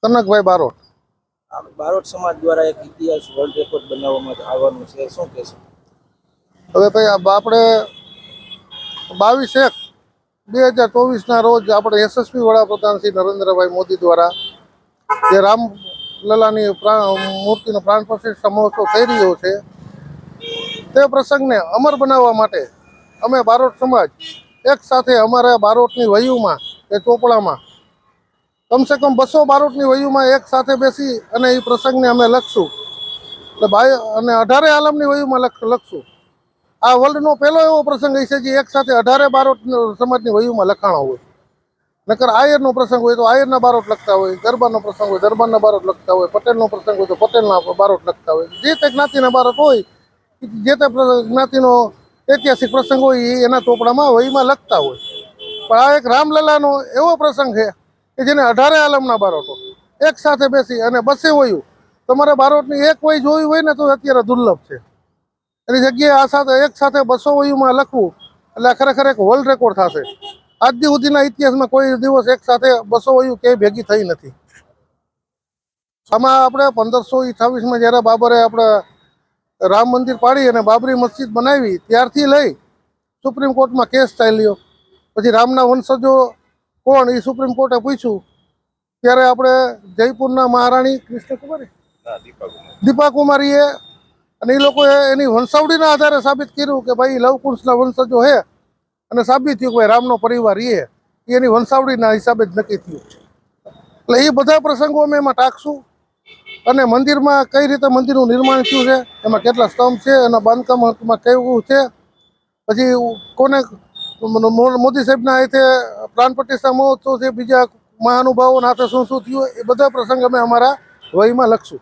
કનકભાઈ બારોટ. બારોટ સમાજ દ્વારા એક ઇતિહાસ વર્લ્ડ રેકોર્ડ બનાવવામાં આવવાનું છે, શું કહેશો? હવે ભાઈ આપણે 22/1/2024 રોજ આપણે યશસ્વી વડાપ્રધાન શ્રી નરેન્દ્રભાઈ મોદી દ્વારા જે રામલલાની મૂર્તિનો પ્રાણ પ્રતિષ્ઠા મહોત્સવ થઈ રહ્યો છે તે પ્રસંગને અમર બનાવવા માટે અમે બારોટ સમાજ એક સાથે અમારા બારોટની વયુમાં એ ચોપડામાં કમસે કમ 200 બારોટની વયુમાં એક સાથે બેસી અને એ પ્રસંગને અમે લખશું એટલે ભાઈ અને 18 આલમની વયુમાં લખશું. આ વર્લ્ડનો પહેલો એવો પ્રસંગ છે જે એક સાથે 18 બારોટ સમાજની વયુમાં લખાણો હોય. નકર આયરનો પ્રસંગ હોય તો આયરના બારોટ લખતા હોય, દરબારનો પ્રસંગ હોય દરબારના બારોટ લખતા હોય, પટેલનો પ્રસંગ હોય તો પટેલના બારોટ લખતા હોય. જે તે જ્ઞાતિના બારોટ હોય, જે તે જ્ઞાતિનો ઐતિહાસિક પ્રસંગ હોય એ એના ચોપડામાં વહીમાં લખતા હોય. પણ આ એક રામલલાનો એવો પ્રસંગ છે કે જેને 18 આલમના બારોટો એક સાથે બેસી અને 200 વયું, તમારે બારોટની એક વય જોવી હોય ને તો અત્યારે દુર્લભ છે. એની જગ્યાએ આ સાથે એક સાથે 200 વયુમાં લખવું એટલે ખરેખર એક વર્લ્ડ રેકોર્ડ થશે. આજ સુધીના ઇતિહાસમાં કોઈ દિવસ એક સાથે 200 વયું ક્યાંય ભેગી થઈ નથી. આમાં આપણે 1528માં જ્યારે બાબરે આપણે રામ મંદિર પાડી અને બાબરી મસ્જિદ બનાવી ત્યારથી લઈ સુપ્રીમ કોર્ટમાં કેસ ચાલ્યો. પછી રામના વંશજો કોણ એ સુપ્રીમ કોર્ટે પૂછ્યું ત્યારે આપણે જયપુરના મહારાણી દીપાકુમારીએ અને એ લોકોએ એની વંશાવળીના આધારે સાબિત કર્યું કે ભાઈ લવકુશના વંશજો છે અને સાબિત થયું કે ભાઈ રામનો પરિવાર એ એની વંશાવળીના હિસાબે જ નક્કી થયું. એટલે એ બધા પ્રસંગો અમે એમાં ટાંકશું અને મંદિરમાં કઈ રીતે મંદિરનું નિર્માણ થયું છે, એમાં કેટલા સ્તંભ છે, એના બાંધકામમાં કેવું છે, પછી કોને મોદી સાહેબના હાથે પ્રાણ પ્રતિષ્ઠા મહોત્સવ છે, બીજા મહાનુભાવોના હાથે શું શું થયું એ બધા પ્રસંગ અમે અમારા વહીમાં લખશું.